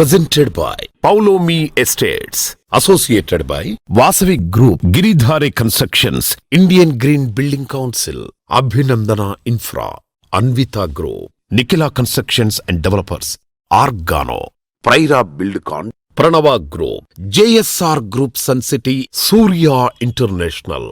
presented by Paulomi Estates, associated by Vasavi Group, Giridhare Constructions, Indian Green Building Council, Abhinandana Infra, Anvita Group, Nikila Constructions and Developers, Argano, Praira Buildcon, Pranava Group, JSR Group Sun City, Surya International.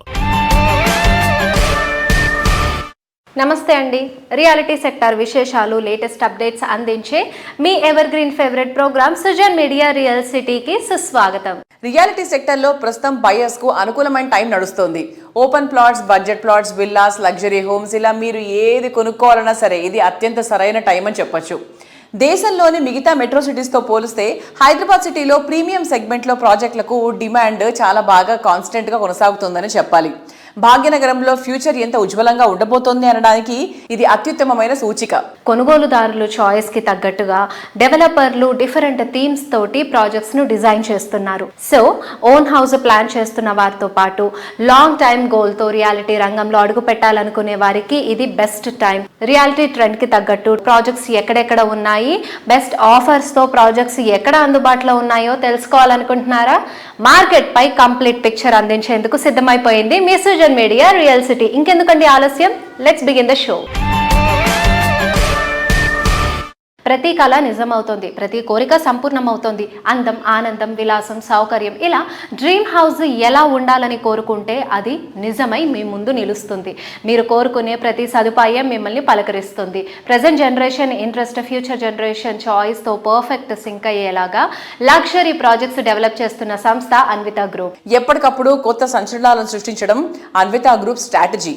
నమస్తే అండి. Reality sector విశేషాలు, latest updates అందించే మీ ever green favourite programme Sujan media real సిటీకి సుస్వాగతం. Reality సెక్టర్లో ప్రస్తుతం buyers కు అనుకూలమైన టైం నడుస్తోంది. Open plots, budget plots, villas, luxury homes, ఇలా మీరు ఏది కొనుక్కోవాలన్నా సరే ఇది అత్యంత సరైన టైం అని చెప్పొచ్చు. దేశంలోని మిగతా మెట్రో సిటీస్తో పోలిస్తే హైదరాబాద్ సిటీలో ప్రీమియం సెగ్మెంట్లో ప్రాజెక్టులకు డిమాండ్ చాలా బాగా కాన్స్టెంట్గా కొనసాగుతుందని చెప్పాలి. భాగ్యనగరంలో ఫ్యూచర్ ఎంత ఉజ్వలంగా ఉండబోతోంది అనడానికి ఇది అత్యుత్తమమైన సూచిక. కొనుగోలుదారులు చాయిస్ కి తగ్గట్టుగా డెవలపర్లు డిఫరెంట్ థీమ్స్ తోటి ప్రాజెక్ట్స్ ను డిజైన్ చేస్తున్నారు. సో ఓన్ హౌస్ ప్లాన్ చేస్తున్న వారితో పాటు లాంగ్ టైమ్ గోల్ తో రియాలిటీ రంగంలో అడుగు పెట్టాలనుకునే వారికి ఇది బెస్ట్ టైం. రియాలిటీ ట్రెండ్ కి తగ్గట్టు ప్రాజెక్ట్స్ ఎక్కడెక్కడ ఉన్నాయి, బెస్ట్ ఆఫర్స్ తో ప్రాజెక్ట్స్ ఎక్కడ అందుబాటులో ఉన్నాయో తెలుసుకోవాలనుకుంటున్నారా? మార్కెట్ పై కంప్లీట్ పిక్చర్ అందించేందుకు సిద్ధమైపోయింది మీ సుజన్ మీడియా రియల్ సిటీ. ఇంకెందుకండి ఆలస్యం, లెట్స్ బిగిన్ ద షో. ప్రతి కళ నిజమవుతుంది, ప్రతి కోరిక సంపూర్ణమవుతుంది. అందం, ఆనందం, విలాసం, సౌకర్యం, ఇలా డ్రీమ్ హౌస్ ఎలా ఉండాలని కోరుకుంటే అది నిజమై మీ ముందు నిలుస్తుంది. మీరు కోరుకునే ప్రతి సదుపాయం మిమ్మల్ని పలకరిస్తుంది. Present generation interest, future generation చాయిస్తో పర్ఫెక్ట్ సింక్ అయ్యేలాగా లగ్జరీ ప్రాజెక్ట్స్ డెవలప్ చేస్తున్న సంస్థ అన్విత గ్రూప్. ఎప్పటికప్పుడు కొత్త సంచలనాలను సృష్టించడం అన్విత గ్రూప్ స్ట్రాటజీ.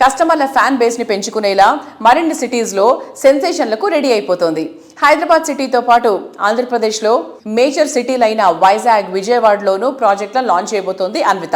కస్టమర్ల ఫ్యాన్ బేస్ని పెంచుకునేలా మరిన్ని సిటీస్లో సెన్సేషన్లకు రెడీ అయిపోతుంది. హైదరాబాద్ సిటీతో పాటు ఆంధ్రప్రదేశ్లో మేజర్ సిటీలైన వైజాగ్, విజయవాడలోనూ ప్రాజెక్టులను లాంచ్ చేయబోతోంది అన్విత.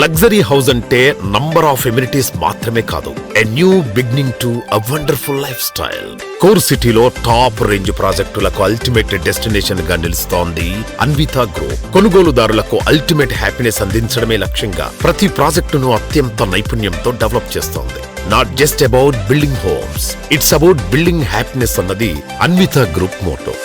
లగ్జరీ హౌస్ అంటే నంబర్ ఆఫ్ ఎమ్యూనిటీస్ మాత్రమే కాదు, a new beginning to a wonderful lifestyle. Core సిటీలో టాప్ రేంజ్ ప్రాజెక్టులకు అల్టిమేట్ డెస్టినేషన్ గా నిలుస్తోంది అన్విత గ్రూప్. కొనుగోలుదారులకు అల్టిమేట్ హ్యాపీనెస్ అందించడమే లక్ష్యంగా ప్రతి ప్రాజెక్టును అత్యంత నైపుణ్యంతో డెవలప్ చేస్తోంది. Not just about building homes, it's about building happiness అన్నది Anvita group motto.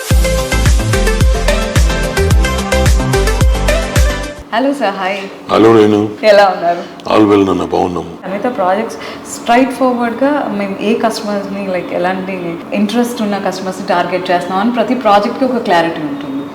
Hello sir, hi. Hello Renu, ఎలా ఉన్నారు? ఆల్ వెల్ నాన్న, బాగున్నాము. అన్విత ప్రాజెక్ట్స్ స్ట్రైట్ ఫార్వర్డ్గా మేము ఏ కస్టమర్స్ని లైక్ ఎలాంటి ఇంట్రెస్ట్ ఉన్న కస్టమర్స్ని టార్గెట్ చేస్తున్నాం అని ప్రతి ప్రాజెక్ట్కి ఒక క్లారిటీ ఉంటుంది.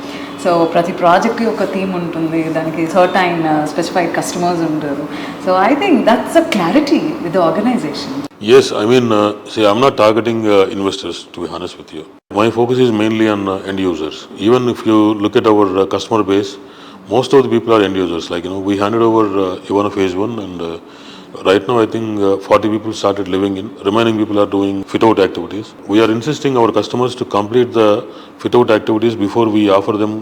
సో ప్రతి ప్రాజెక్ట్కి ఒక థీమ్ ఉంటుంది, దానికి సర్టైన్ స్పెసిఫైడ్ కస్టమర్స్ ఉంటారు. So I think that's a clarity with the organisation. Yes, I mean, see, I'm not targeting investors, to be honest with you. My focus is mainly on end users. Even if you look at our customer base, most of the people are end users. Like, you know, we handed over Ivana phase 1 and right now I think 40 people started living in. Remaining people are doing fit-out activities. We are insisting our customers to complete the fit-out activities before we offer them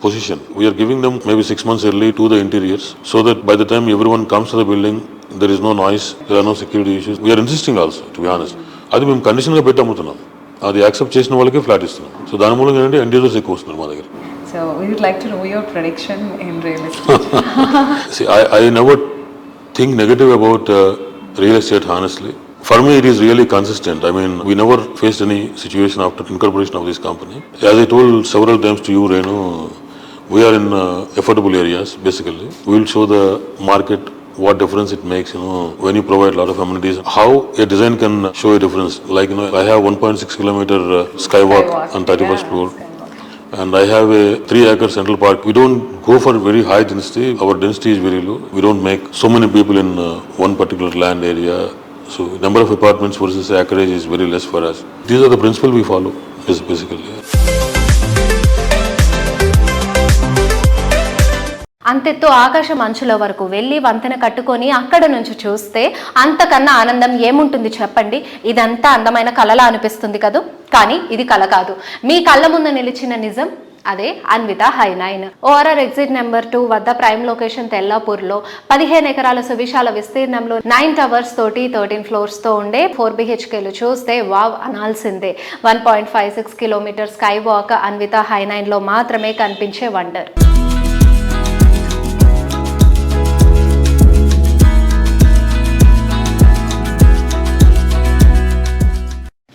position. We are giving them maybe 6 months early to the interiors so that by the time everyone comes to the building, there is no noise, there are no security issues. We are insisting also, to be honest. అది మేము కండిషన్గా పెట్టి అమ్ముతున్నాం, అది accept చేసిన వాళ్ళకే flat ఇస్తున్నాం. So దాని మూలంగా ఏంటంటే ఎండ్ యూజర్స్ ఎక్కువ వస్తున్నారు మా దగ్గర. So we would like to know your prediction in real estate. See, I never think negative about real estate, honestly. For me, it is really consistent. I mean, we never faced any situation after incorporation of this company. As I told several times to you, Renu, we are in affordable areas, basically. We will show the market what difference it makes, you know, when you provide a lot of amenities, how a design can show a difference. Like, you know, I have 1.6 kilometer skywalk on 31st floor. And I have a 3-acre central park. We don't go for very high density. Our density is very low. We don't make so many people in one particular land area. So number of apartments versus acreage is very less for us. These are the principles we follow, basically. అంతెత్తు ఆకాశం అంచుల వరకు వెళ్ళి వంతెన కట్టుకొని అక్కడ నుంచి చూస్తే అంతకన్నా ఆనందం ఏముంటుంది చెప్పండి? ఇదంతా అందమైన కళలా అనిపిస్తుంది కదూ, కానీ ఇది కళ కాదు. మీ కళ్ళ ముందు నిలిచిన నిజం అదే అన్విత హై9. ఓఆర్ఆర్ ఎగ్జిట్ నెంబర్ 2 వద్ద ప్రైమ్ లొకేషన్ తెల్లాపూర్లో 15 ఎకరాల సువిశాల విస్తీర్ణంలో 9 టవర్స్ తోటి 13 ఫ్లోర్స్ తో ఉండే 4 BHKలు చూస్తే వావ్ అనాల్సిందే. 1.56 కిలోమీటర్ స్కై వాక్ అన్విత హై9లో మాత్రమే కనిపించే వండర్.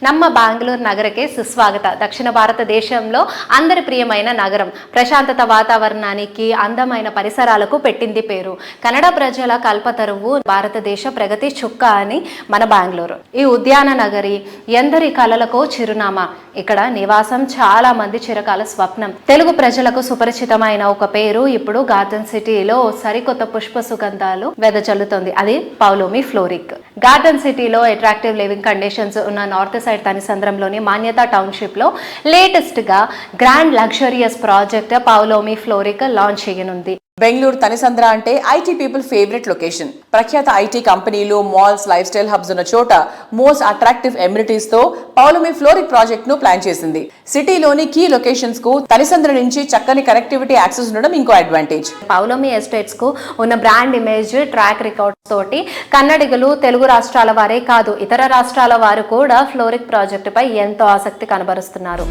ನಮ್ಮ బెంగళూరు నగరకే సుస్వాగత. దక్షిణ భారతదేశంలో అందరి ప్రియమైన నగరం, ప్రశాంతత వాతావరణానికి, అందమైన పరిసరాలకు పెట్టింది పేరు. కన్నడ ప్రజల కల్పతరువు, భారతదేశ ప్రగతి చుక్క అని మన బెంగళూరు. ఈ ఉద్యాన నగరి ఎందరి కలలకో చిరునామా. ఇక్కడ నివాసం చాలా మంది చిరకాల స్వప్నం. తెలుగు ప్రజలకు సుపరిచితమైన ఒక పేరు ఇప్పుడు గార్డెన్ సిటీలో సరికొత్త పుష్ప సుగంధాలు వెదజల్లుతోంది. అది పౌలోమి ఫ్లోరిక్. గార్డెన్ సిటీలో అట్రాక్టివ్ లివింగ్ కండిషన్స్ ఉన్న నార్త్ సైడ్ తనిసంద్రంలోని మాన్యతా టౌన్షిప్ లో లేటెస్ట్ గా grand luxurious project Paulomi fluoric launch చేయనుంది. బెంగళూరు తనిసంద్ర అంటే ఐటీ పీపుల్ ఫేవరెట్ లొకేషన్. ప్రఖ్యాత ఐటీ కంపెనీలు, మాల్స్, లైఫ్ స్టైల్ హబ్స్ ఉన్న చోట మోస్ట్ అట్రాక్టివ్ ఎమ్యూనిటీస్ తో పౌలోమి ఫ్లోరిక్ ప్రాజెక్ట్ ను ప్లాన్ చేసింది. సిటీలోని కీ లొకేషన్స్ కు తనిసంద్ర నుంచి చక్కని కనెక్టివిటీ యాక్సెస్ ఉండడం ఇంకో అడ్వాంటేజ్. పౌలోమి ఎస్టేట్స్ కు ఉన్న బ్రాండ్ ఇమేజ్, ట్రాక్ రికార్డ్స్ తోటి కన్నడిగలు, తెలుగు రాష్ట్రాల వారే కాదు ఇతర రాష్ట్రాల వారు కూడా ఫ్లోరిక్ ప్రాజెక్టు పై ఎంతో ఆసక్తి కనబరుస్తున్నారు.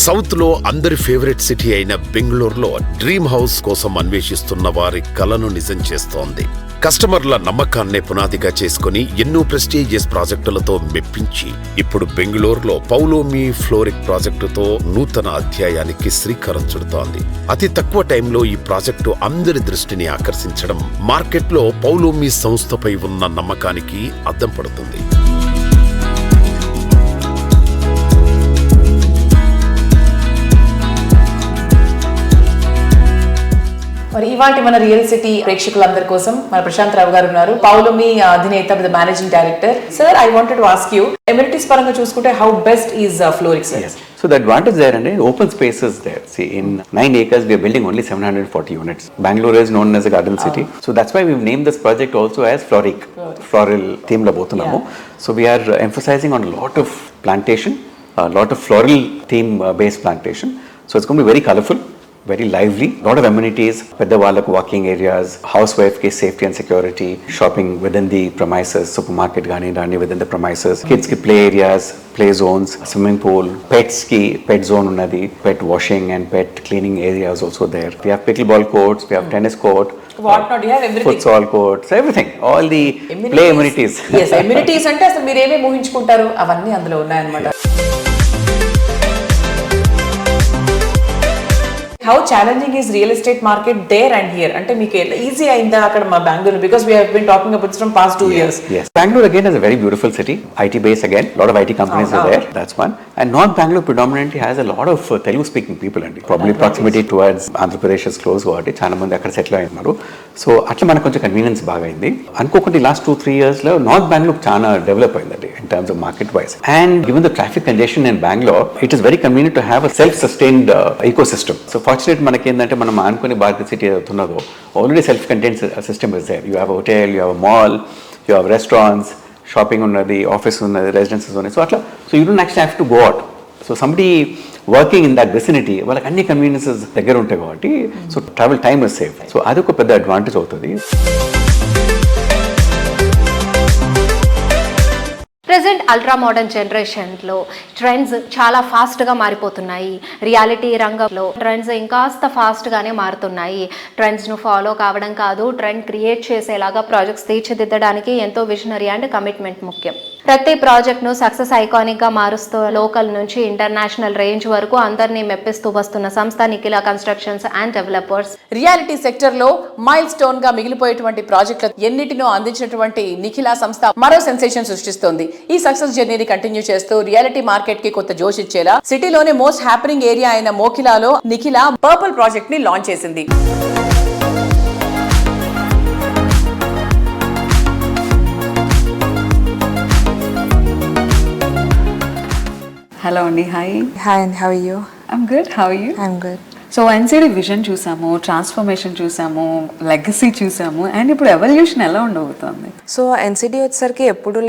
సౌత్ లో అందరి ఫేవరెట్ సిటీ అయిన బెంగళూరులో డ్రీమ్ హౌస్ కోసం అన్వేషిస్తున్న వారి కలను నిజం చేస్తోంది. కస్టమర్ల నమ్మకాన్నే పునాదిగా చేసుకుని ఎన్నో ప్రెస్టీజియస్ ప్రాజెక్టులతో మెప్పించి ఇప్పుడు బెంగళూరులో పౌలోమి ఫ్లోరిక్ ప్రాజెక్టుతో నూతన అధ్యాయానికి శ్రీకారం చుడుతోంది. అతి తక్కువ టైంలో ఈ ప్రాజెక్టు అందరి దృష్టిని ఆకర్షించడం మార్కెట్లో పౌలోమి సంస్థపై ఉన్న నమ్మకానికి అద్దం పడుతుంది. మరి ఇవాటి మన రియల్ సిటీ ప్రేక్షకులందరి కోసం మన ప్రశాంత్ రావు గారు ఉన్నారు, పౌలోమి అధినేత, managing director. Sir, I wanted to ask you, amenities పరంగా చూసుకుంటే how best is fluoric sir? So the advantage there and open spaces there. See, in 9 acres we are building only 740 units. Bangalore is known as a garden city. So that's why we've named this project also as Floric. Floral theme la bothunnamu. So we are emphasizing on a lot of plantation, a lot of floral theme based plantation. So it's going to be very colorful, very lively, lot of amenities, peddavalaku walking areas, housewife ki safety and security, shopping within the premises, supermarket gani rani within the premises, kids ki play areas, play zones, swimming pool, pets ki pet zone unnadi, pet washing and pet cleaning areas also there. We have pickleball courts, we have tennis court, what not, you have everything, futsal courts, everything, all the play amenities. Yes, amenities అంటే అసలు మీరు ఏమేమి ఊహించుకుంటారు అవన్నీ అందులో ఉన్నాయన్నమాట. How challenging is real estate market there and here? అంటే మీకు easy అయిందా అక్కడ మా Bengaluru? Because we have been talking about this from past 2 years. Yes. Bangalore again is a very beautiful city. IT base again. A lot of IT companies are there. That's one. And North Bangalore predominantly has a lot of Telugu speaking people and probably proximity towards Andhra Pradesh is close కాబట్టి చాలా మంది అక్కడ settle అయ్యారు. So అట్లా మనకు కొంచెం convenience బాగా అయింది. అనుకోకుండా లాస్ట్ 2-3 years లో నార్త్ బెంగళూరు చాలా డెవలప్ అయిందండి in terms of market wise. And given the traffic congestion in Bangalore, it is very convenient to have a self-sustained ecosystem. So fortunate మనకి ఏంటంటే మనం అనుకుని భారత సిటీ అవుతున్నదో already self contained system is there. You have hotel, you have mall, you have restaurants, shopping ఉన్నది, office ఉన్నది, residences ఉన్నాయి. So అట్లా so you don't actually have to go out. So somebody working in that vicinity వాళ్ళకి అన్ని conveniences దగ్గర ఉంటాయి కాబట్టి so travel time is safe. So అదొక పెద్ద అడ్వాంటేజ్ అవుతుంది. ప్రజెంట్ అల్ట్రా మోడర్న్ జనరేషన్లో ట్రెండ్స్ చాలా ఫాస్ట్గా మారిపోతున్నాయి. రియాలిటీ రంగంలో ట్రెండ్స్ ఇంకాస్త ఫాస్ట్గానే మారుతున్నాయి. ట్రెండ్స్ను ఫాలో కావడం కాదు, ట్రెండ్ క్రియేట్ చేసేలాగా ప్రాజెక్ట్స్ తీర్చిదిద్దడానికి ఎంతో విజనరీ అండ్ కమిట్మెంట్ ముఖ్యం. ప్రతి ప్రాజెక్ట్ను సక్సెస్ ఐకానిక్గా మారుస్తూ లోకల్ నుంచి ఇంటర్నేషనల్ రేంజ్ వరకు అందరినీ మెప్పిస్తూ వస్తున్న సంస్థ Nikhila constructions and developers. Reality sector లో మైల్ స్టోన్ గా మిగిలిపోయేటువంటి ప్రాజెక్టులు ఎన్నిటినో అందించినటువంటి నిఖిల సంస్థ మరో సెన్సేషన్ సృష్టిస్తోంది. ఈ సక్సెస్ జర్నీని కంటిన్యూ చేస్తూ రియాలిటీ మార్కెట్ కి కొత్త జోష్ ఇచ్చేలా సిటీలోనే మోస్ట్ హ్యాపెనింగ్ ఏరియా అయిన మోకిలాలో నిఖిల పర్పుల్ ప్రాజెక్ట్ ని లాంచ్ చేసింది. హలో అండి, hi. Hi, and how are you? I'm good, how are you? I'm good. So NCD vision చూసాము, ట్రాన్స్ఫర్మేషన్ చూసాము, లెగసీ చూసాము, అండ్ ఇప్పుడు ఎవల్యూషన్ ఎలా ఉండబోతుంది? సో ఎన్సిడి వచ్చేసరికి ఎప్పుడు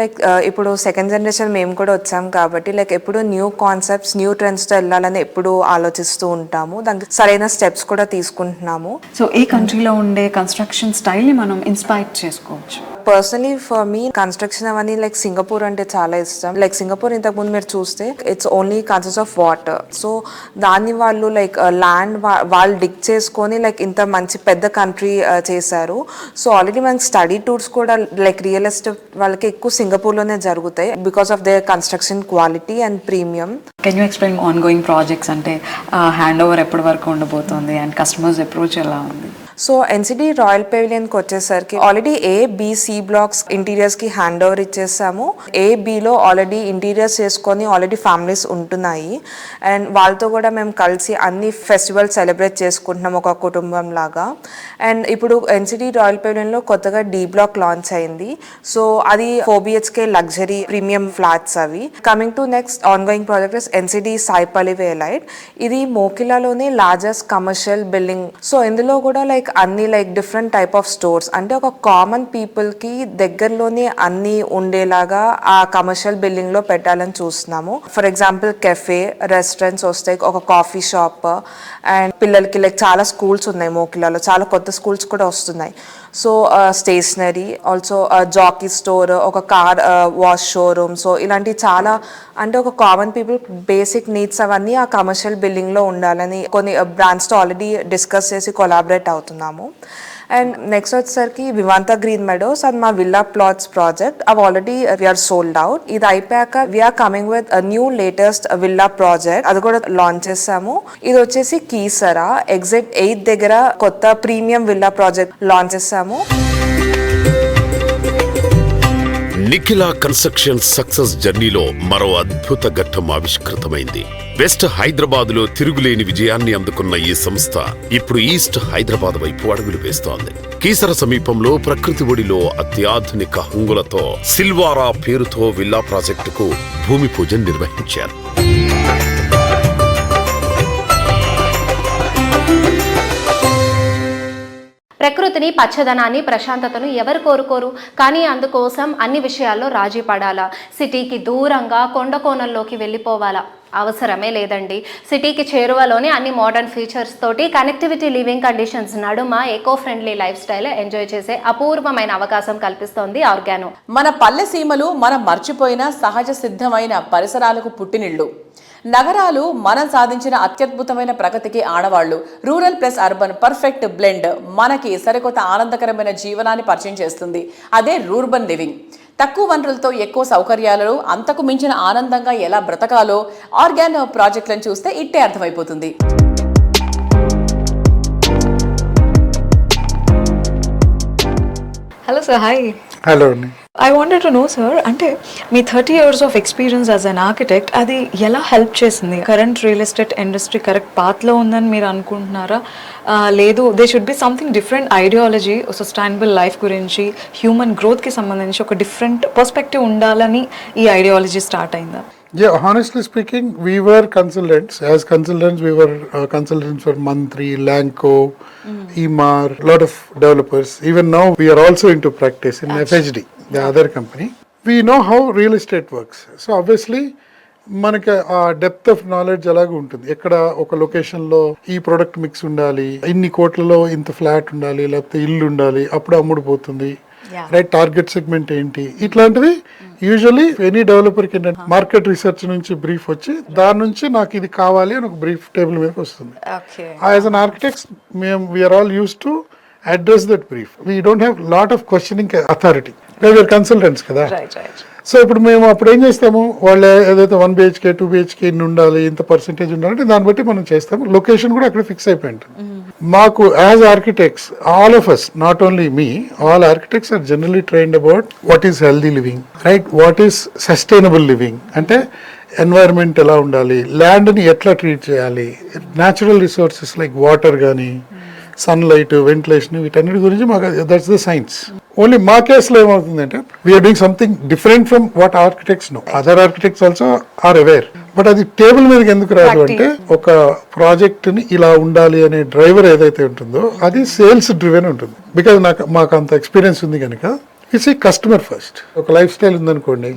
ఇప్పుడు సెకండ్ జనరేషన్ మేము కూడా వచ్చాం కాబట్టి ఎప్పుడు న్యూ కాన్సెప్ట్స్, న్యూ ట్రెండ్స్తో వెళ్ళాలని ఎప్పుడు ఆలోచిస్తూ ఉంటాము. దానికి సరైన స్టెప్స్ కూడా తీసుకుంటున్నాము. సో ఏ కంట్రీలో ఉండే కన్స్ట్రక్షన్ స్టైల్ని మనం ఇన్స్పైర్ చేసుకోవచ్చు? పర్సనలీ ఫర్ మీ కన్స్ట్రక్షన్ అవన్నీ లైక్ సింగపూర్ అంటే చాలా ఇష్టం. లైక్ సింగపూర్ ఇంతకుముందు మీరు చూస్తే it's only consist of water. So దాన్ని వాళ్ళు లైక్ ల్యాండ్ వాళ్ళు డిగ్ చేసుకొని లైక్ ఇంత మంచి పెద్ద కంట్రీ చేశారు. సో ఆల్రెడీ మనకి స్టడీ టూర్స్ కూడా లైక్ రియల్ ఎస్టేట్ వాళ్ళకి ఎక్కువ సింగపూర్లోనే జరుగుతాయి because of their construction quality and premium. Can you explain on going projects అంటే హ్యాండ్ ఓవర్ ఎప్పటి వరకు ఉండబోతుంది అండ్ కస్టమర్స్ అప్రోచ్ ఎలా ఉంది? సో ఎన్సిడి రాయల్ పెవిలియన్కి వచ్చేసరికి already A, B, C blocks ఇంటీరియర్స్కి హ్యాండ్ ఓవర్ ఇచ్చేసాము. A, Bలో ఆల్రెడీ ఇంటీరియర్స్ చేసుకొని ఆల్రెడీ ఫ్యామిలీస్ ఉంటున్నాయి అండ్ వాళ్ళతో కూడా మేము కలిసి అన్ని ఫెస్టివల్స్ సెలబ్రేట్ చేసుకుంటున్నాం ఒక కుటుంబం లాగా. అండ్ ఇప్పుడు ఎన్సిడి రాయల్ పెవిలియన్లో కొత్తగా D బ్లాక్ లాంచ్ అయింది. సో అది 4 BHK లగ్జరీ ప్రీమియం ఫ్లాట్స్ అవి. Coming to next ongoing project is NCD Saipalli వేలైట్. ఇది మోకిలాలోనే లార్జెస్ట్ కమర్షియల్ బిల్డింగ్. సో ఇందులో కూడా లైక్ అన్ని like different type of stores అంటే ఒక కామన్ పీపుల్ కి దగ్గరలోనే అన్ని ఉండేలాగా ఆ కమర్షియల్ బిల్డింగ్ లో పెట్టాలని చూస్తున్నాము. ఫర్ ఎగ్జాంపుల్ కెఫే, రెస్టారెంట్స్ వస్తాయి, ఒక కాఫీ షాప్ అండ్ పిల్లలకి లైక్ చాలా స్కూల్స్ ఉన్నాయి మోకిలాలో, చాలా కొత్త స్కూల్స్ కూడా వస్తున్నాయి. So stationery, also Jockey store, ఒక కార్ వాష్ షోరూమ్. సో ఇలాంటి చాలా అంటే ఒక కామన్ పీపుల్ బేసిక్ నీడ్స్ అవన్నీ ఆ కమర్షియల్ బిల్డింగ్లో ఉండాలని కొన్ని బ్రాండ్స్తో ఆల్రెడీ డిస్కస్ చేసి కొలాబరేట్ అవుతున్నాము. అండ్ నెక్స్ట్ వచ్చేసరికి వివాంత గ్రీన్ మెడోస్ అది మా విల్లా ప్లాట్స్ ప్రాజెక్ట్. అవి ఆల్రెడీ వీఆర్ సోల్డ్ అవుట్. ఇది అయిపోయాక we're coming with new latest villa project, అది కూడా లాంచ్ చేసాము. ఇది వచ్చేసి కీసరా ఎగ్జిట్ 8 దగ్గర కొత్త ప్రీమియం విల్లా ప్రాజెక్ట్ లాంచ్ చేసాము. నిఖిల కన్స్ట్రక్షన్ సక్సెస్ జర్నీలో మరో అద్భుత ఘట్టం ఆవిష్కృతమైంది. వెస్ట్ హైదరాబాద్ లో తిరుగులేని విజయాన్ని అందుకున్న ఈ సంస్థ ఇప్పుడు ఈస్ట్ హైదరాబాద్ వైపు అడుగులు వేస్తోంది. కీసర సమీపంలో ప్రకృతి ఒడిలో అత్యాధునిక హంగులతో సిల్వారా పేరుతో విల్లా ప్రాజెక్టుకు భూమి పూజ నిర్వహించారు. ప్రకృతిని, పచ్చదనాన్ని, ప్రశాంతతను ఎవరు కోరుకోరు? కానీ అందుకోసం అన్ని విషయాల్లో రాజీ పడాలా? సిటీకి దూరంగా కొండ కోణంలోకి వెళ్ళిపోవాలా? అవసరమే లేదండి. సిటీకి చేరువలోనే అన్ని మోడర్న్ ఫీచర్స్ తోటి కనెక్టివిటీ, లివింగ్ కండిషన్స్ నడుమ eco friendly life style enjoy చేసే అపూర్వమైన అవకాశం కల్పిస్తోంది ఆర్గానో. మన పల్లె సీమలు మనం మర్చిపోయిన సహజ సిద్ధమైన పరిసరాలకు పుట్టినిళ్ళు. నగరాలు మనం సాధించిన అత్యద్భుతమైన ప్రగతికి ఆడవాళ్లు. Rural plus urban perfect blend మనకి సరికొత్త ఆనందకరమైన జీవనాన్ని పరిచయం చేస్తుంది. అదే రూర్బన్ లివింగ్. తక్కువ వనరులతో ఎక్కువ సౌకర్యాలను, అంతకు మించిన ఆనందంగా ఎలా బ్రతకాలో ఆర్గానో ప్రాజెక్టులను చూస్తే ఇట్టే అర్థమైపోతుంది. Hello sir, hi. హలో అండి. I wanted to know sir, అంటే మీ 30 years of experience as an architect అది ఎలా హెల్ప్ చేసింది? Current real estate industry correct పాత్లో ఉందని మీరు అనుకుంటున్నారా? లేదు, they should be something different ideology, sustainable life గురించి, హ్యూమన్ గ్రోత్కి సంబంధించి ఒక డిఫరెంట్ పర్స్పెక్టివ్ ఉండాలని ఈ ఐడియాలజీ స్టార్ట్ అయిందా? Yeah, honestly speaking, we were consultants. As consultants, we were consultants for Mantri, Lanco, Emaar, lot of developers. Even now, we are also into practice in FHD, the other company. We know how real estate works. So obviously, మనకి ఆ depth of knowledge అలాగే ఉంటుంది. ఎక్కడ ఒక లొకేషన్లో ఈ product mix ఉండాలి, ఇన్ని కోట్లలో ఇంత ఫ్లాట్ ఉండాలి, లేకపోతే ఇల్లు ఉండాలి, అప్పుడు అమ్ముడుపోతుంది, రైట్? టార్గెట్ సెగ్మెంట్ ఏంటి, ఇట్లాంటివి యూజువల్లీ ఎనీ డెవలపర్కి ఏంటంటే మార్కెట్ రీసెర్చ్ నుంచి బ్రీఫ్ వచ్చి దాని నుంచి నాకు ఇది కావాలి అని ఒక బ్రీఫ్ టేబుల్ మీదకి వస్తుంది. As an architects we're all use to address that brief. We don't have lot of questioning authority, we're consultants కదా. సో ఇప్పుడు మేము అప్పుడు ఏం చేస్తాము, వాళ్ళు ఏదైతే 1 BHK 2 BHK ఇన్ని ఉండాలి, ఇంత పర్సెంటేజ్ ఉండాలంటే దాన్ని బట్టి మనం చేస్తాము. లొకేషన్ కూడా అక్కడ ఫిక్స్ అయిపోయి ఉంటుంది. మాకు as architects, all of us, not only me, all architects are generally trained about what is healthy living, right? What is sustainable living అంటే ఎన్వైరన్మెంట్ ఎలా ఉండాలి, ల్యాండ్ని ఎట్లా ట్రీట్ చేయాలి, న్యాచురల్ రిసోర్సెస్ లైక్ వాటర్ కానీ, సన్లైట్, వెంటిలేషన్, వీటన్నిటి గురించి మాకు దట్స్ ద సైన్స్. ఓన్లీ మా కేసులో ఏమవుతుందంటే we're doing something different from what architects know. Other architects also are aware. But అది టేబుల్ మీదకి ఎందుకు రాదు అంటే ఒక ప్రాజెక్ట్ ని ఇలా ఉండాలి అనే డ్రైవర్ ఏదైతే ఉంటుందో అది సేల్స్ డ్రివెన్ ఉంటుంది. బికాజ్ మాకు అంత ఎక్స్పీరియన్స్ ఉంది కనుక ఇట్స్ ఈ కస్టమర్ ఫస్ట్. ఒక లైఫ్ స్టైల్ ఉందనుకోండి,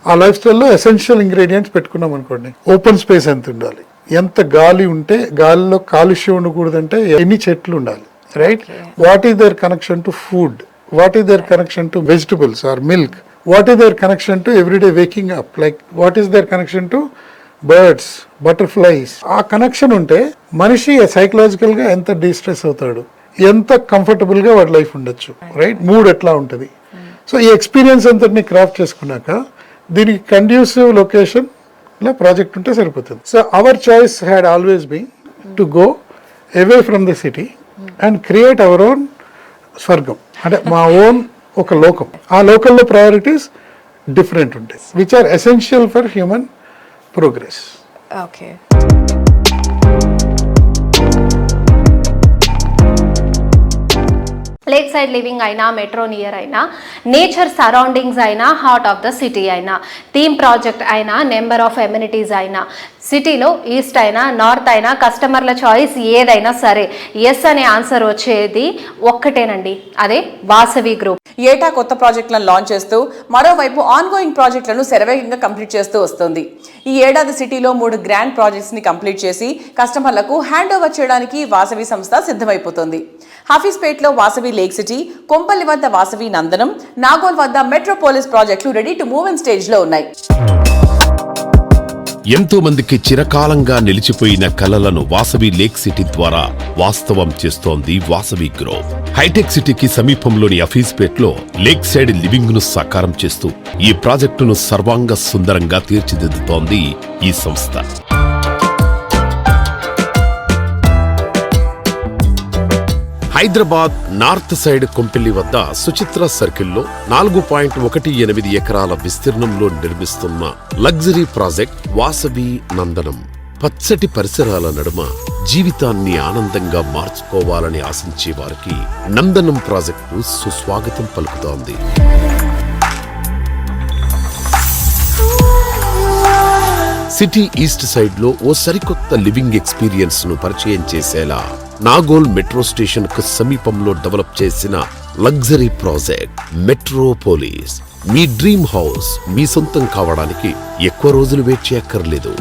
ఆ లైఫ్ స్టైల్లో ఎసెన్షియల్ ఇంగ్రీడియంట్స్ పెట్టుకున్నాం అనుకోండి. ఓపెన్ స్పేస్ ఎంత ఉండాలి, ఎంత గాలి ఉంటే, గాలిలో కాలుష్యం ఉండకూడదంటే ఎన్ని చెట్లు ఉండాలి, right? What is their connection to food, what is their connection to vegetables or milk, what is their connection to everyday waking up, like what is their connection to birds, butterflies. ఆ connection ఉంటే మనిషి సైకలాజికల్గా ఎంత distress అవుతాడు, ఎంత కంఫర్టబుల్గా వాడి life ఉండొచ్చు, రైట్? మూడ్ ఎట్లా ఉంటుంది. సో ఈ ఎక్స్పీరియన్స్ అంతటిని క్రాఫ్ట్ చేసుకున్నాక దీనికి కండ్యూసివ్ లొకేషన్లో ప్రాజెక్ట్ ఉంటే సరిపోతుంది. So our choice had always been to go away from the city and create our own స్వర్గం, అంటే మా ఓన్ ఒక లోకం. ఆ లోకల్లో ప్రయారిటీస్ డిఫరెంట్ ఉంటాయి, which are essential for human progress. Okay. Lake side living అయినా, మెట్రో నియర్ అయినా, నేచర్ సరౌండింగ్స్ అయినా, హార్ట్ ఆఫ్ ద సిటీ అయినా, థీమ్ ప్రాజెక్ట్ అయినా, నెంబర్ ఆఫ్ ఎమ్యూనిటీస్ అయినా, సిటీలో ఈస్ట్ అయినా నార్త్ అయినా, కస్టమర్ల చాయిస్ ఏదైనా సరే ఎస్ అనే ఆన్సర్ వచ్చేది ఒక్కటేనండి, అదే వాసవి గ్రూప్. ఏటా కొత్త ప్రాజెక్టులను లాంచ్ చేస్తూ మరోవైపు ఆన్గోయింగ్ ప్రాజెక్టులను శరవేగంగా కంప్లీట్ చేస్తూ వస్తుంది. ఈ ఏడాది సిటీలో 3 గ్రాండ్ ప్రాజెక్ట్స్ ని కంప్లీట్ చేసి కస్టమర్లకు హ్యాండ్ ఓవర్ చేయడానికి వాసవి సంస్థ సిద్ధమైపోతుంది. హఫీజ్పేట్లో వాసవి లేక్ సిటీ, కొంపల్లి వద్ద వాసవి నందనం, నాగోల్ వద్ద మెట్రోపోలిస్ ప్రాజెక్టులు ready to move in stage లో ఉన్నాయి. ఎంతో మందికి చిరకాలంగా నిలిచిపోయిన కలలను వాసవి లేక్ సిటీ ద్వారా వాస్తవం చేస్తోంది వాసవి గ్రూప్. హైటెక్ సిటీకి సమీపంలోని హఫీజ్పేట్లో లేక్ సైడ్ లివింగ్ ను సాకారం చేస్తూ ఈ ప్రాజెక్టును సర్వాంగ సుందరంగా తీర్చిదిద్దుతోంది ఈ సంస్థ. హైదరాబాద్ నార్త్ సైడ్ కొంపెల్లి వద్ద సుచిత్ర సర్కిల్లో 4.18 ఎకరాల విస్తీర్ణంలో నిర్మిస్తున్న లగ్జరీ ప్రాజెక్ట్ వాసవి నందనం. పచ్చటి పరిసరాల నడుమ జీవితాన్ని ఆనందంగా మార్చుకోవాలని ఆశించే వారికి నందనం ప్రాజెక్టు సుస్వాగతం పలుకుతోంది. సిటీ ఈస్ట్ సైడ్ లో ఓ సరికొత్త లివింగ్ ఎక్స్పీరియన్స్ ను పరిచయం చేసేలా నాగోల్ మెట్రో స్టేషన్ కు సమీపంలో డెవలప్ చేసిన లగ్జరీ ప్రాజెక్ట్ మెట్రోపోలిస్. మీ డ్రీమ్ హౌస్ మీ సొంతం కావడానికి ఎక్కువ రోజులు వెయిట్ చేయక్కర్లేదు.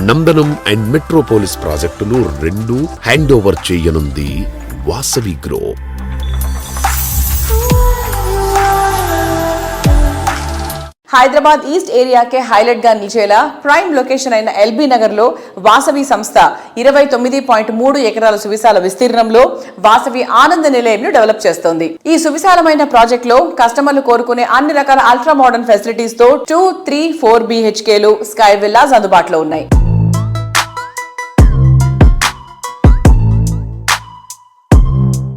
నందనం అండ్ మెట్రోపోలిస్ ప్రాజెక్టులు 2 హ్యాండ్ ఓవర్ చేయనుంది వాసవి గ్రూప్. హైదరాబాద్ ఈస్ట్ ఏరియాకే హైలైట్ గా నిలిచేలా ప్రైమ్ లొకేషన్ అయిన ఎల్బీ నగర్ లో వాసవి సంస్థ 29.3 ఎకరాల సువిశాల విస్తీర్ణంలో వాసవి ఆనంద నిలయంను డెవలప్ చేస్తోంది. ఈ సువిశాలమైన ప్రాజెక్ట్ లో కస్టమర్లు కోరుకునే అన్ని రకాల అల్ట్రా మోడర్న్ ఫెసిలిటీస్ తో 2, 3, 4 BHKలు, స్కై విల్లాస్ అందుబాటులో ఉన్నాయి.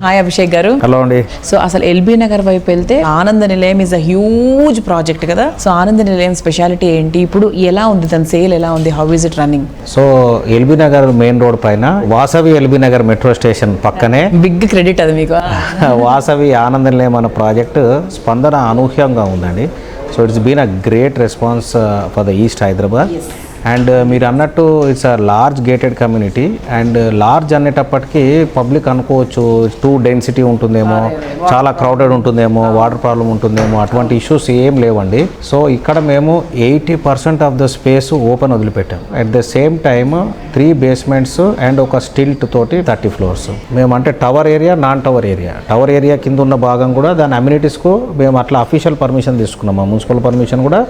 హాయ్ అభిషేక్ గారు. హలో అండి. సో అసలు ఎల్బీ నగర్ వైపు వెళ్తే ఆనంద నిలయం ఇస్ అ హ్యూజ్ ప్రాజెక్ట్ కదా. సో ఆనంద నిలయం స్పెషాలిటీ ఏంటి, ఇప్పుడు ఎలా ఉంది, దాని సేల్ ఎలా ఉంది, how is it running? So LB Nagar main road పైన Vasavi LB Nagar metro station పక్కనే బిగ్ క్రెడిట్ అది మీకు. వాసవి ఆనంద నిలయం అనే ప్రాజెక్ట్ స్పందన అనూహ్యంగా ఉందండి. So it's been a great response for the east Hyderabad. And మీరు అన్నట్టు it's a large gated community. And large అనేటప్పటికీ పబ్లిక్ అనుకోవచ్చు టూ డెన్సిటీ ఉంటుందేమో, చాలా క్రౌడెడ్ ఉంటుందేమో, వాటర్ ప్రాబ్లం ఉంటుందేమో, అటువంటి ఇష్యూస్ ఏం లేవండి. సో ఇక్కడ మేము 80% ఆఫ్ ద స్పేస్ ఓపెన్ వదిలిపెట్టాం. At the same time 3 basements and ఒక స్టిల్ట్ తోటి 30 floors. మేము అంటే tower area, non tower area, tower area కింద ఉన్న భాగం కూడా దాని అమ్యూనిటీస్కు మేము అట్లా అఫీషియల్ పర్మిషన్ తీసుకున్నాం, మున్సిపల్ పర్మిషన్ కూడా.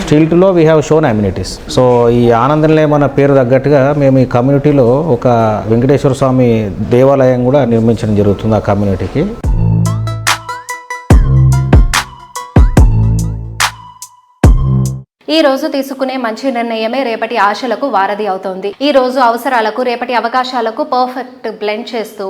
స్టిల్ట్లో we have shown amenities. So ఈ ఆనంద నిలయం అన్న పేరు తగ్గట్టుగా మేము ఈ కమ్యూనిటీలో ఒక వెంకటేశ్వర స్వామి దేవాలయం కూడా నిర్మించడం జరుగుతుంది ఆ కమ్యూనిటీకి. ఈ రోజు తీసుకునే మంచి నిర్ణయమే రేపటి ఆశలకు వారధి అవుతోంది. ఈ రోజు అవసరాలకు, రేపటి అవకాశాలకు పర్ఫెక్ట్ బ్లెండ్ చేస్తూ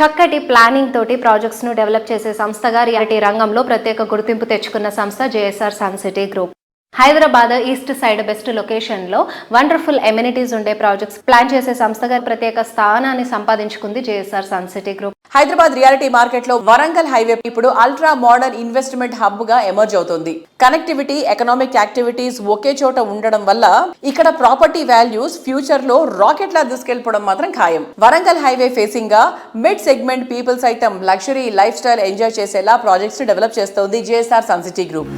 చక్కటి ప్లానింగ్ తోటి ప్రాజెక్ట్స్ ను డెవలప్ చేసే సంస్థగా రియాలిటీ రంగంలో ప్రత్యేక గుర్తింపు తెచ్చుకున్న సంస్థ JSR sun city Group. Hyderabad east side best లొకేషన్లో వండర్ఫుల్ ఎమ్యూనిటీస్ ఉండే ప్రాజెక్ట్స్ ప్లాన్ చేసే సంస్థగా ప్రత్యేక స్థానాన్ని సంపాదించుకుంది JSR sun city Group. Hyderabad reality market లో వరంగల్ హైవే ఇప్పుడు అల్ట్రా మోడర్న్ ఇన్వెస్ట్మెంట్ హబ్ గా ఎమర్జ్ అవుతుంది. కనెక్టివిటీ, ఎకనామిక్ యాక్టివిటీస్ ఒకే చోట ఉండడం వల్ల ఇక్కడ ప్రాపర్టీ వాల్యూస్ ఫ్యూచర్ లో రాకెట్ లా దూసుకెళ్లిపోవడం మాత్రం ఖాయం. వరంగల్ హైవే ఫేసింగ్ గా మిడ్ సెగ్మెంట్ పీపుల్ సైతం లగ్జరీ లైఫ్ స్టైల్ ఎంజాయ్ చేసేలా ప్రాజెక్ట్స్ డెవలప్ చేస్తోంది జేఎస్ఆర్ సన్ సిటీ గ్రూప్.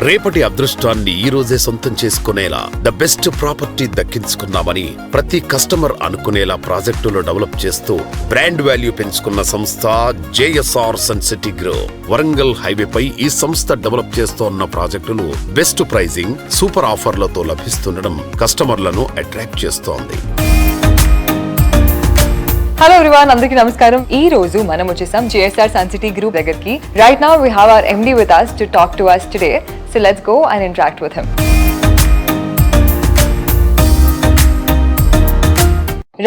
రేపటి అదృష్టాన్ని ఈ రోజే సొంతం చేసుకునేలా ద బెస్ట్ ప్రాపర్టీ దక్కించుకున్నామని ప్రతి కస్టమర్ అనుకునేలా ప్రాజెక్టులు డెవలప్ చేస్తూ బ్రాండ్ వాల్యూ పెంచుకున్న సంస్థ JSR sun city group. Warangal హైవేపై ఈ సంస్థ డెవలప్ చేస్తోన్న ప్రాజెక్టులు బెస్ట్ ప్రైజింగ్, సూపర్ ఆఫర్లతో లభిస్తుండడం కస్టమర్లను అట్రాక్ట్ చేస్తోంది. హలో ఎవ్రీవన్, అందరికీ నమస్కారం. ఈ రోజు మనం వచ్చేసాం జిఎస్ఆర్ సన్ సిటీ గ్రూప్ దగ్గరికి. Right now we have our MD with us to talk to us today. So let's go and interact with him.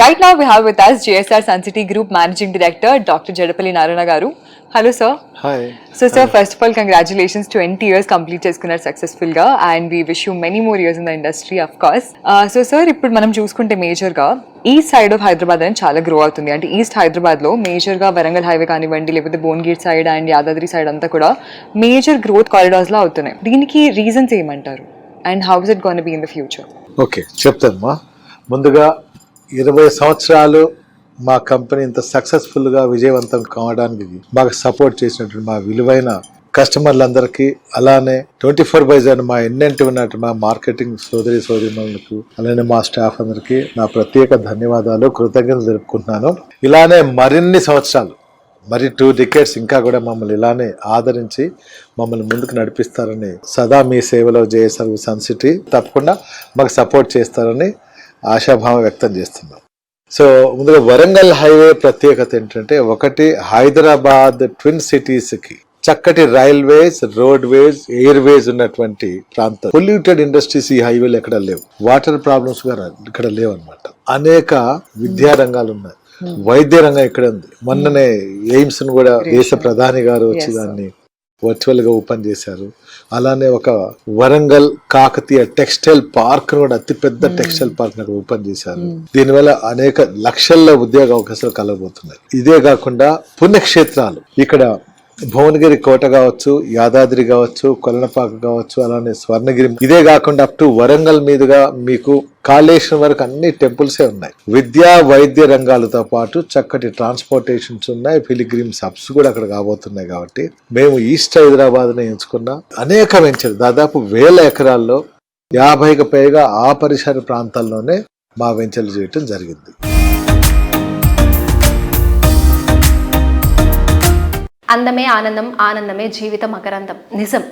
Right now we have with us GSR Sun City Group Managing Director Dr. Jadapalli Narayana garu. Hello sir. Hi. So sir, first of all congratulations, 20 years complete చేసుకున్నారు successful గా, and we wish you many more years in the industry of course. So sir, ఇప్పుడు మనం చూసుకుంటే major గా east side of Hyderabad అని చాలా grow అవుతుంది. అంటే ఈస్ట్ హైదరాబాద్ లో మేజర్ గా వరంగల్ హైవే కానివ్వండి, లేకపోతే Bhuvanagiri side and Yadadri side అంతా కూడా మేజర్ గ్రోత్ కారిడార్స్ లో అవుతున్నాయి. దీనికి రీజన్స్ ఏమంటారు, and how is it gonna be in the future? Okay, చెప్తానమ్మా. ముందుగా 20 సంవత్సరాలు మా కంపెనీ ఇంత సక్సెస్ఫుల్గా విజయవంతం కావడానికి మాకు సపోర్ట్ చేసినటువంటి మా విలువైన కస్టమర్లందరికీ, అలానే 24/7 మా ఎన్నెంటి ఉన్నట్టు మా మార్కెటింగ్ సోదరిమణులకు, అలానే మా స్టాఫ్ అందరికీ నా ప్రత్యేక ధన్యవాదాలు, కృతజ్ఞతలు తెలుపుకుంటున్నాను. ఇలానే మరిన్ని సంవత్సరాలు, మరి 2 decades ఇంకా కూడా మమ్మల్ని ఇలానే ఆదరించి మమ్మల్ని ముందుకు నడిపిస్తారని, సదా మీ సేవలో జేఎస్ఆర్ సన్ సిటీ తప్పకుండా మాకు సపోర్ట్ చేస్తారని ఆశాభావం వ్యక్తం చేస్తున్నాం. సో ముందుగా వరంగల్ హైవే ప్రత్యేకత ఏంటంటే, ఒకటి హైదరాబాద్ ట్విన్ సిటీస్కి చక్కటి రైల్వేస్, రోడ్వేస్, ఎయిర్వేస్ ఉన్నటువంటి ప్రాంతం. పొల్యూటెడ్ ఇండస్ట్రీస్ ఈ హైవేలు ఎక్కడ లేవు, వాటర్ ప్రాబ్లమ్స్ కూడా ఇక్కడ లేవు అనమాట. అనేక విద్యా రంగాలు ఉన్నాయి, వైద్య రంగం ఇక్కడ ఉంది. మొన్ననే ఎయిమ్స్ ను కూడా దేశ ప్రధాని గారు వచ్చి దాన్ని వర్చువల్ గా ఓపెన్ చేశారు. అలానే ఒక వరంగల్ కాకతీయ టెక్స్టైల్ పార్క్ కూడా, అతిపెద్ద టెక్స్టైల్ పార్క్ అక్కడ ఓపెన్ చేశారు. దీనివల్ల అనేక లక్షల ఉద్యోగ అవకాశాలు కలగబోతున్నాయి. ఇదే కాకుండా పుణ్యక్షేత్రాలు ఇక్కడ భువనగిరి కోట కావచ్చు, యాదాద్రి కావచ్చు, కొలనపాక కావచ్చు, అలానే స్వర్ణగిరి. ఇదే కాకుండా అప్ టు వరంగల్ మీదుగా మీకు కాళేశ్వరం వరకు అన్ని టెంపుల్సే ఉన్నాయి. విద్యా వైద్య రంగాలతో పాటు చక్కటి ట్రాన్స్పోర్టేషన్స్ ఉన్నాయి, పిలిగ్రిమ్స్ హబ్స్ కూడా అక్కడ కాబోతున్నాయి. కాబట్టి మేము ఈస్ట్ హైదరాబాద్ ని ఎంచుకున్న అనేక వెంచర్, దాదాపు 1000 ఎకరాల్లో 50కి పైగా ఆ పరిసర ప్రాంతాల్లోనే మా వెంచర్లు చేయటం జరిగింది. అందమే ఆనందం, ఆనందమే జీవితం మకరందం. నిజం,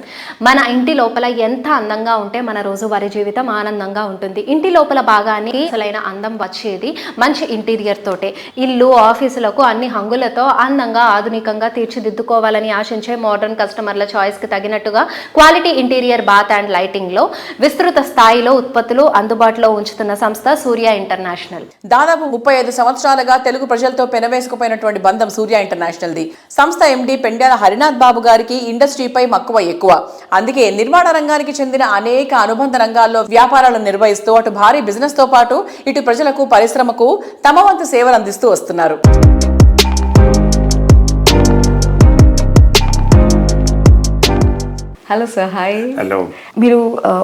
మన ఇంటి లోపల ఎంత అందంగా ఉంటే మన రోజువారీ జీవితం ఆనందంగా ఉంటుంది. ఇంటి లోపల భాగాన్ని అసలైన అందం వచ్చేది మంచి ఇంటీరియర్ తోటే. ఇల్లు, ఆఫీసులకు అన్ని హంగులతో అందంగా, ఆధునికంగా తీర్చిదిద్దుకోవాలని ఆశించే మోడర్న్ కస్టమర్ల చాయిస్కి తగినట్టుగా క్వాలిటీ ఇంటీరియర్, బాత్ అండ్ లైటింగ్లో విస్తృత స్థాయిలో ఉత్పత్తులు అందుబాటులో ఉంచుతున్న సంస్థ సూర్య ఇంటర్నేషనల్. దాదాపు 35 సంవత్సరాలుగా తెలుగు ప్రజలతో పెనవేసుకుపోయినటువంటి బంధం సూర్య ఇంటర్నేషనల్ది. సంస్థ ఎండి పెండ్యాల హరినాథ్ బాబు గారికి ఇండస్ట్రీపై మక్కువ ఎక్కువ. అందుకే నిర్మాణ రంగానికి చెందిన అనేక అనుబంధ రంగాల్లో వ్యాపారాలను నిర్వహిస్తూ అటు భారీ బిజినెస్ తో పాటు ఇటు ప్రజలకు, పరిశ్రమకు తమ వంతు సేవలు అందిస్తూ వస్తున్నారు. Hello sir, hi. హలో. మీరు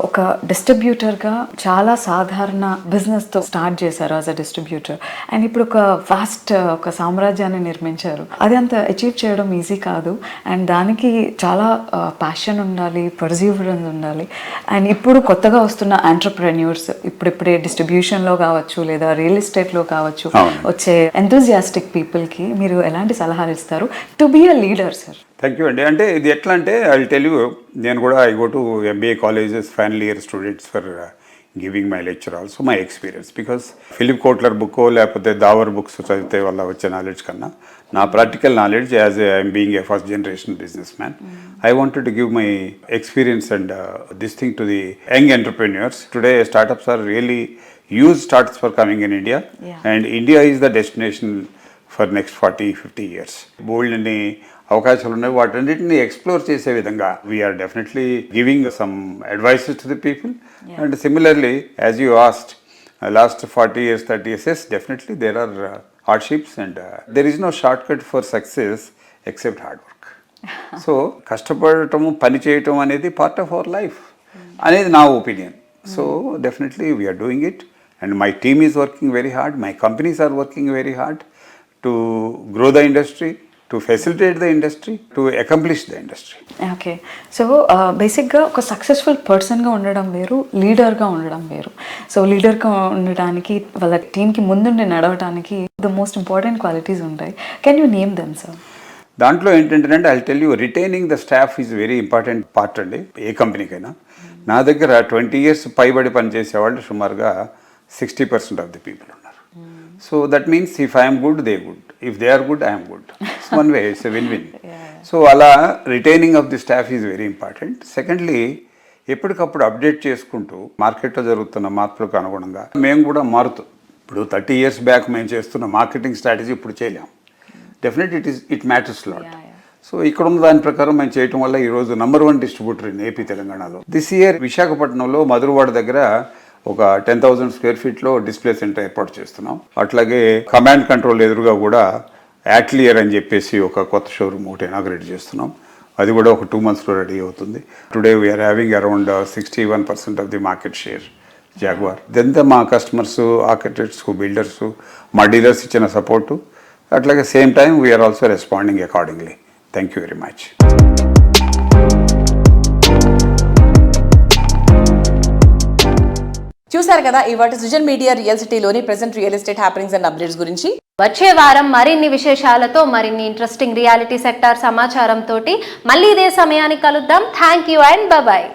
ఒక డిస్ట్రిబ్యూటర్గా చాలా సాధారణ బిజినెస్తో స్టార్ట్ చేశారు యాజ్ అ డిస్ట్రిబ్యూటర్, అండ్ ఇప్పుడు ఒక వాస్ట్ ఒక సామ్రాజ్యాన్ని నిర్మించారు. అది అంత అచీవ్ చేయడం ఈజీ కాదు, అండ్ దానికి చాలా ప్యాషన్ ఉండాలి, పర్సీవరెన్స్ ఉండాలి. అండ్ ఇప్పుడు కొత్తగా వస్తున్న ఎంటర్ప్రెన్యూర్స్, ఇప్పుడిప్పుడే డిస్ట్రిబ్యూషన్లో కావచ్చు లేదా రియల్ ఎస్టేట్లో కావచ్చు వచ్చే ఎంతూజియాస్టిక్ పీపుల్కి మీరు ఎలాంటి సలహాలు ఇస్తారు to be a leader sir? Thank you అండి. అంటే ఇది ఎట్లా అంటే ఐ విల్ టెల్ యూ, నేను కూడా I go to MBA colleges, final year students for giving my lecture also my experience. Because Philip Kotler book లేకపోతే దావర్ బుక్స్ చదివితే వల్ల వచ్చే నాలెడ్జ్ కన్నా నా practical knowledge as I'm being a first generation business man, I wanted to give my experience and this thing to the young entrepreneurs. Today startups are really huge startups for coming in India, and India is the destination for next 40-50 years. Bold and అవకాశాలు ఉన్నాయి, వాటన్నిటిని explore చేసే విధంగా we're definitely giving some advices to the people. And similarly as you asked, last 40 years 30 years, yes, definitely there are hardships and there is no shortcut for success except hard work. So కష్టపడటము, పని చేయటం అనేది part of our life అనేది నా opinion. So definitely we are doing it, and my team is working very hard, my companies are working very hard to grow the industry to facilitate the industry, to accomplish the industry. Okay so బేసిక్గా ఒక successful పర్సన్గా ఉండడం వేరు, లీడర్గా ఉండడం వేరు. So లీడర్గా ఉండడానికి వాళ్ళ టీంకి ముందుండి నడవడానికి ద మోస్ట్ ఇంపార్టెంట్ క్వాలిటీస్ ఉంటాయి. Can you name them sir? దాంట్లో ఏంటంటే I tell you, retaining the staff is very important part అండి ఏ కంపెనీకైనా. నా దగ్గర 20 years పైబడి పనిచేసేవాళ్ళు సుమారుగా 60% ఆఫ్ ది పీపుల్ ఉన్నారు. So that means if I'm good they good, if they are good I'm good. It's one way, it's a win win. So అలా retaining of the staff is very important. Secondly, ఎప్పటికప్పుడు update చేసుకుంటూ మార్కెట్లో జరుగుతున్న మార్పులకు అనుగుణంగా మేము కూడా మారుతాం. ఇప్పుడు 30 years బ్యాక్ మేము చేస్తున్న మార్కెటింగ్ స్ట్రాటజీ ఇప్పుడు చేయలేం. Definite it matters lot. So ఇక్కడ ఉన్న దాని ప్రకారం మేము చేయటం వల్ల ఈరోజు నంబర్ 1 డిస్ట్రిబ్యూటర్ ఇన్ ఏపీ తెలంగాణలో. దిస్ ఇయర్ విశాఖపట్నంలో మధురవాడ దగ్గర ఒక 10,000 square feetలో డిస్ప్లే సెంటర్ ఏర్పాటు చేస్తున్నాం. అట్లాగే కమాండ్ కంట్రోల్ ఎదురుగా కూడా యాట్లియర్ అని చెప్పేసి ఒక కొత్త షోరూమ్ ఒకటి ఇనాగ్రేట్ చేస్తున్నాం. అది కూడా ఒక 2 monthsలో రెడీ అవుతుంది. Today we are having around 61% of the market share Jaguar. ఇదంతా మా కస్టమర్స్, ఆర్కిటెక్ట్స్, బిల్డర్స్, మా డీలర్స్ ఇచ్చిన సపోర్టు. అట్లాగే same time we are also responding accordingly. Thank you very much. చూసారు కదా ఇవాటి సృజన్ మీడియా రియల్ సిటీలోని present real estate happenings and updates గురించి. వచ్చే వారం మరిన్ని విశేషాలతో, మరిన్ని ఇంట్రెస్టింగ్ రియాలిటీ సెక్టార్ సమాచారం తోటి మళ్ళీ ఇదే సమయానికి కలుద్దాం. Thank you and bye.